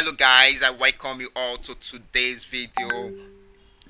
Hello guys, I welcome you all to today's video.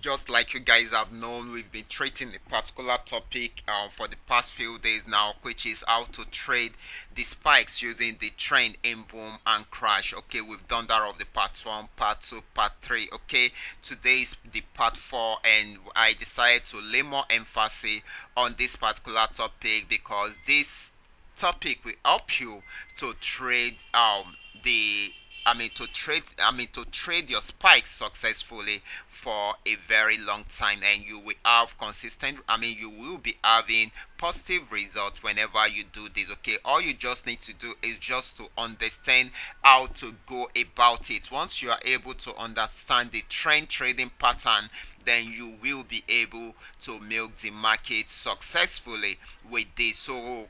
Just like you guys have known, we've been treating a particular topic for the past few days now, which is how to trade the spikes using the trend in boom and crash. Okay, we've done that of the part 1, part 2, part 3. Okay, today is the part 4, and I decided to lay more emphasis on this particular topic because this topic will help you to trade the to trade your spikes successfully for a very long time, and you will have consistent, you will be having positive results whenever you do this. Okay, all you just need to do is just to understand how to go about it. Once you are able to understand the trend trading pattern, then you will be able to milk the market successfully with this. So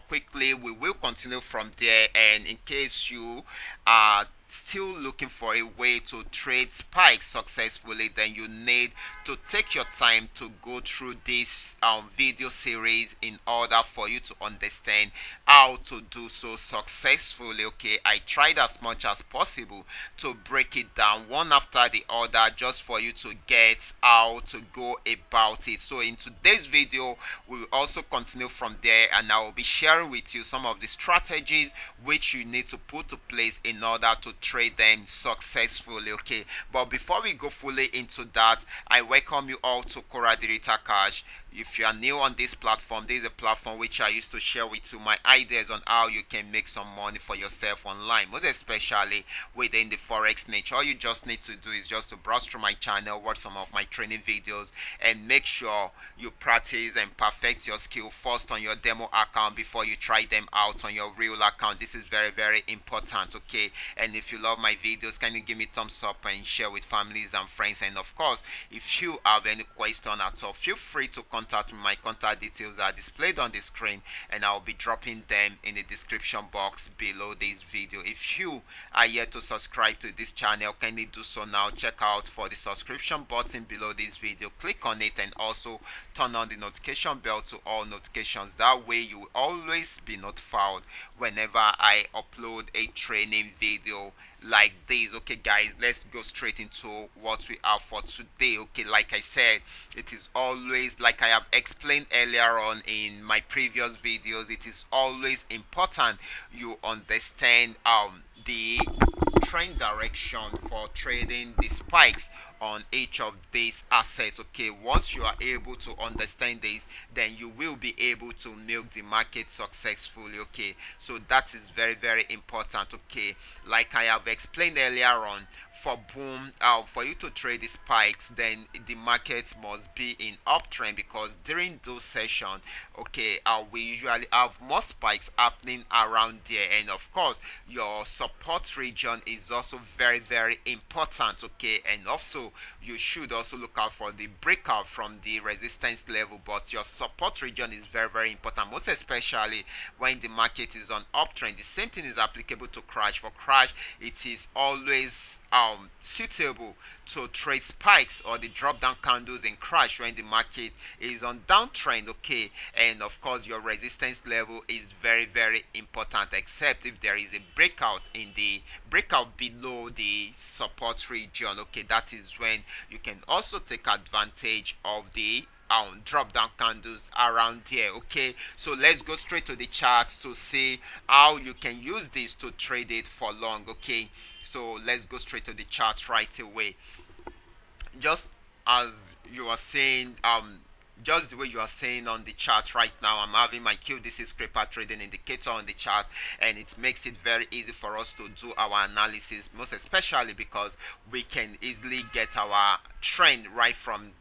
quickly we will continue from there, and in case you are still looking for a way to trade spikes successfully, then you need to take your time to go through this video series in order for you to understand how to do so successfully. Okay, I tried as much as possible to break it down one after the other just for you to get how to go about it. So in today's video we will also continue from there, and I will be sharing with you some of the strategies which you need to put to place in order to trade them successfully. Okay, but before we go fully into that, I welcome you all to Qora Digital Cash. If you are new on this platform, this is a platform which I used to share with you my ideas on how you can make some money for yourself online, most especially within the Forex niche. All you just need to do is just to browse through my channel, watch some of my training videos, and make sure you practice and perfect your skill first on your demo account before you try them out on your real account. This is very, very important. Okay, and if you love my videos, can you give me thumbs up and share with families and friends? And of course, if you have any question at all, feel free to contact me. My contact details are displayed on the screen, and I'll be dropping them in the description box below this video. If you are yet to subscribe to this channel, kindly do so now. Check out for the subscription button below this video, click on it, and also turn on the notification bell to all notifications. That way you will always be notified whenever I upload a training video like this. Okay guys, let's go straight into what we have for today. Okay, like I said, it is always, like I have explained earlier on in my previous videos, it is always important you understand the trend direction for trading the spikes on each of these assets. Okay, once you are able to understand this, then you will be able to milk the market successfully. Okay, so that is very, very important. Okay, like I have explained earlier on, for boom, for you to trade the spikes, then the market must be in uptrend, because during those sessions, okay, we usually have more spikes happening around there, and of course your support region is also very, very important. Okay, and also you should also look out for the breakout from the resistance level, but your support region is very, very important, most especially when the market is on uptrend. The same thing is applicable to crash. For crash, it is always suitable to trade spikes or the drop down candles in crash when the market is on downtrend. Okay, and of course your resistance level is very, very important, except if there is a breakout in the breakout below the support region. Okay, that is when you can also take advantage of the drop down candles around here. Okay, so let's go straight to the charts to see how you can use this to trade it for long. Okay, so let's go straight to the charts right away. Just as you are saying, just the way you are saying on the chart right now, I'm having my QDC scraper trading indicator on the chart, and it makes it very easy for us to do our analysis, most especially because we can easily get our trend right from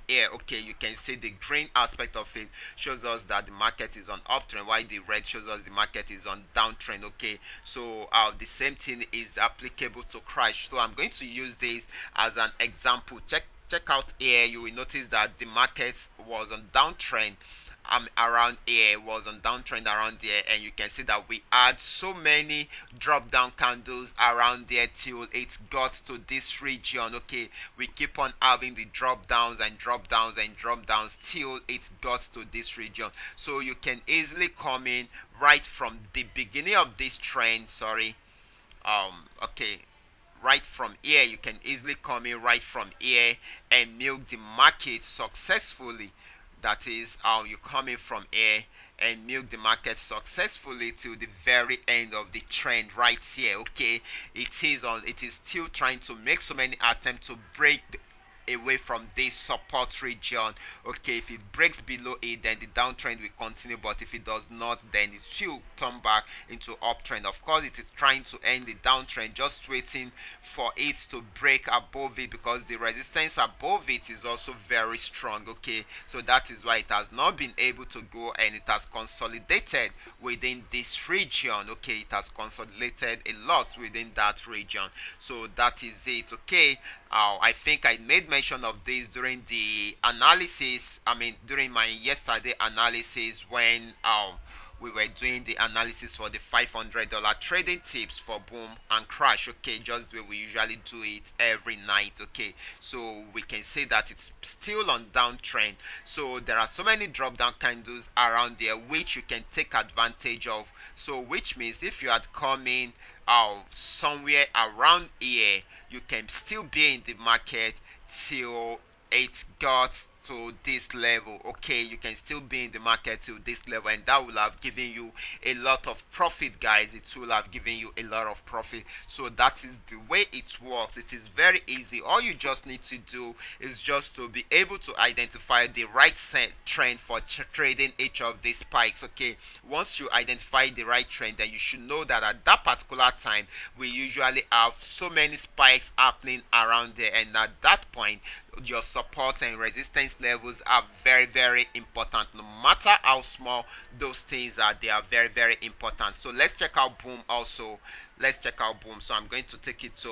here. Okay, you can see the green aspect of it shows us that the market is on uptrend, while the red shows us the market is on downtrend. Okay, so the same thing is applicable to crash. So I'm going to use this as an example. Check out here. You will notice that the market was on downtrend around here, was on downtrend around there, and you can see that we had so many drop down candles around there till it got to this region. Okay, we keep on having the drop downs and drop downs and drop downs till it got to this region. So you can easily come in right from the beginning of this trend. Okay, Okay, right from here, you can easily come in right from here and milk the market successfully. That is how you come in from here and milk the market successfully till the very end of the trend right here. Okay, it is still trying to make so many attempts to break away from this support region. Okay, if it breaks below it, then the downtrend will continue, but if it does not, then it will turn back into uptrend. Of course, it is trying to end the downtrend, just waiting for it to break above it, because the resistance above it is also very strong. Okay, so that is why it has not been able to go, and it has consolidated within this region. Okay, it has consolidated a lot within that region, so that is it. Okay, I think I made mention of this during the analysis. I mean, during my yesterday analysis, when we were doing the analysis for the $500 trading tips for boom and crash. Okay, just the way we usually do it every night. Okay, so we can say that it's still on downtrend. So there are so many drop down candles around there which you can take advantage of. So which means if you had come in somewhere around here, you can still be in the market till it got to this level. Okay, you can still be in the market till this level, and that will have given you a lot of profit, guys. It will have given you a lot of profit. So that is the way it works. It is very easy. All you just need to do is just to be able to identify the right trend for trading each of these spikes. Okay, once you identify the right trend, then you should know that at that particular time we usually have so many spikes happening around there, and at that point your support and resistance levels are very, very important. No matter how small those things are, they are very, very important. So let's check out boom also. Let's check out boom. So I'm going to take it to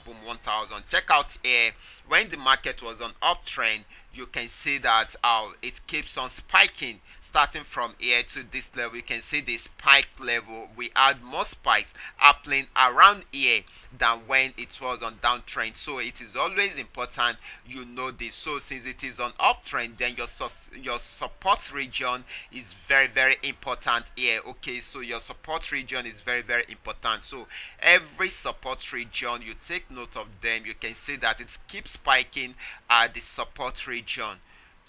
boom 1000. Check out here, when the market was on uptrend, you can see that it keeps on spiking. Starting from here to this level, you can see the spike level. We had more spikes happening around here than when it was on downtrend. So it is always important you know this. So since it is on uptrend, then your support region is very, very important here. Okay, so your support region is very, very important. So every support region, you take note of them. You can see that it keeps spiking at the support region.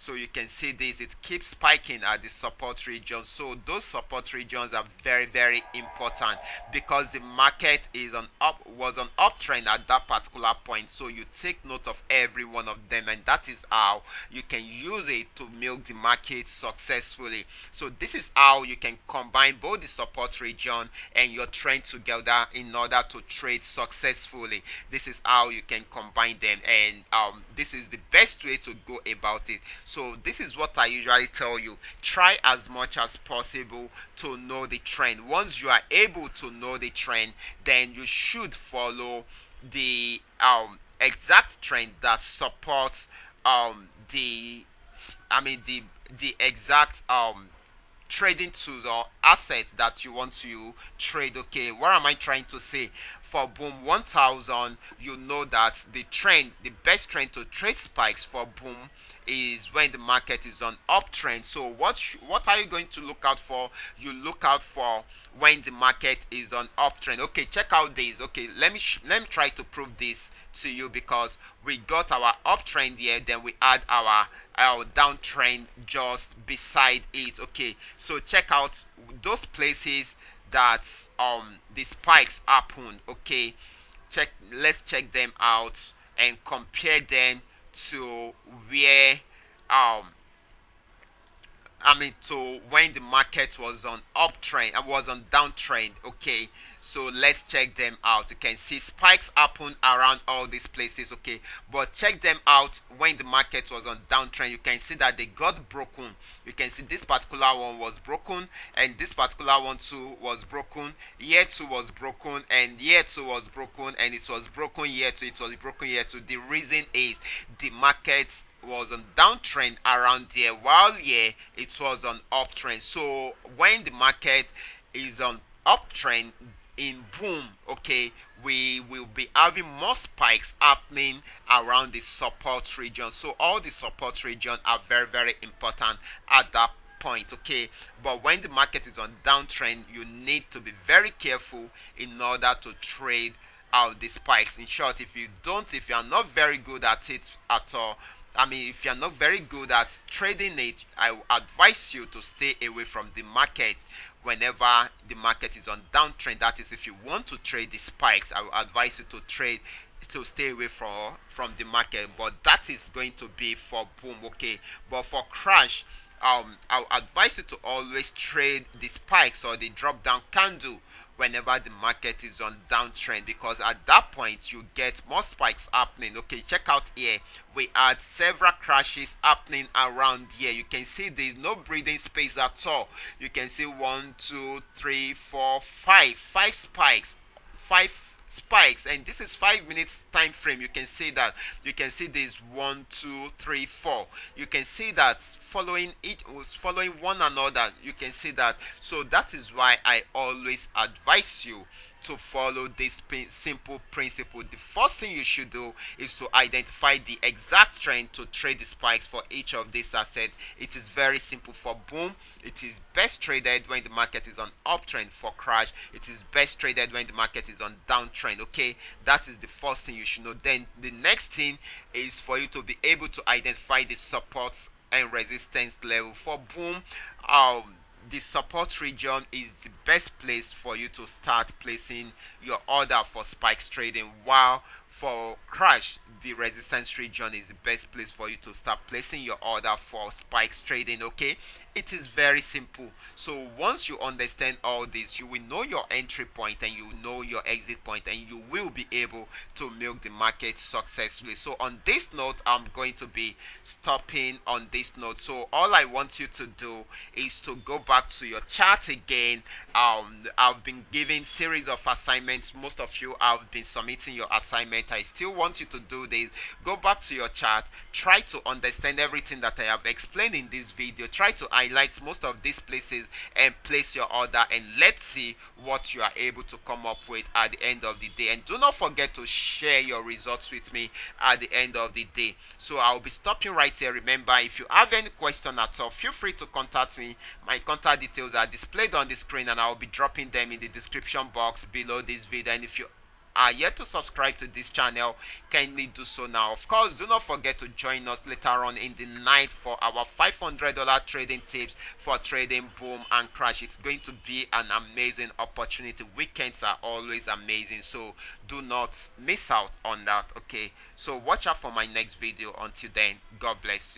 So you can see this, it keeps spiking at the support region. So those support regions are very, very important, because the market was on uptrend at that particular point. So you take note of every one of them, and that is how you can use it to milk the market successfully. So this is how you can combine both the support region and your trend together in order to trade successfully. This is how you can combine them, and this is the best way to go about it. So this is what I usually tell you. Try as much as possible to know the trend. Once you are able to know the trend, then you should follow the exact trend that supports the exact trading tools or assets that you want to trade. Okay, what am I trying to say? For boom 1000, you know that the best trend to trade spikes for boom is when the market is on uptrend. So what are you going to look out for? You look out for when the market is on uptrend. Okay, check out this. Okay, let me try to prove this to you, because we got our uptrend here, then we add our downtrend just beside it. Okay, so check out those places that the spikes happen. Okay, let's check them out and compare them to where to when the market was on uptrend and was on downtrend. Okay, so let's check them out. You can see spikes happen around all these places. Okay, but check them out when the market was on downtrend. You can see that they got broken. You can see this particular one was broken, and this particular one too was broken. Here too was broken, and here too was broken, and it was broken here too. It was broken here too. The reason is the market was on downtrend around there, while here it was on uptrend. So when the market is on uptrend in boom, okay, we will be having more spikes happening around the support region. So all the support region are very, very important at that point. Okay, but when the market is on downtrend, you need to be very careful in order to trade the spikes. In short, if you are not very good at it at all, I mean, if you're not very good at trading it, I advise you to stay away from the market whenever the market is on downtrend. That is, if you want to trade the spikes, I will advise you to stay away from the market. But that is going to be for boom, okay. But for crash, I'll advise you to always trade the spikes or the drop down candle whenever the market is on downtrend, because at that point you get more spikes happening. Okay, check out here, we had several crashes happening around here. You can see there is no breathing space at all. You can see 1, 2, 3, 4, 5 spikes, 5 spikes, and this is 5 minutes time frame. You can see that. You can see this 1, 2, 3, 4. You can see that following each was following one another. You can see that. So that is why I always advise you to follow this simple principle. The first thing you should do is to identify the exact trend to trade the spikes for each of these assets. It is very simple. For boom, it is best traded when the market is on uptrend. For crash, it is best traded when the market is on downtrend. Okay, that is the first thing you should know. Then the next thing is for you to be able to identify the supports and resistance level. For boom, the support region is the best place for you to start placing your order for spikes trading, while for crash, the resistance region is the best place for you to start placing your order for spikes trading. Okay, it is very simple. So once you understand all this, you will know your entry point and you know your exit point, and you will be able to milk the market successfully. So on this note, I'm going to be stopping on this note. So all I want you to do is to go back to your chart again. I've been giving series of assignments. Most of you have been submitting your assignment. I still want you to do this. Go back to your chart, try to understand everything that I have explained in this video, try to highlight most of these places and place your order, and let's see what you are able to come up with at the end of the day. And do not forget to share your results with me at the end of the day. So I'll be stopping right here. Remember, if you have any question at all, feel free to contact me. My contact details are displayed on the screen, and I'll be dropping them in the description box below this video. And if you are yet to subscribe to this channel, kindly do so now. Of course, do not forget to join us later on in the night for our $500 trading tips for trading boom and crash. It's going to be an amazing opportunity. Weekends are always amazing, so do not miss out on that. Okay, so watch out for my next video. Until then, God bless you.